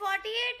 48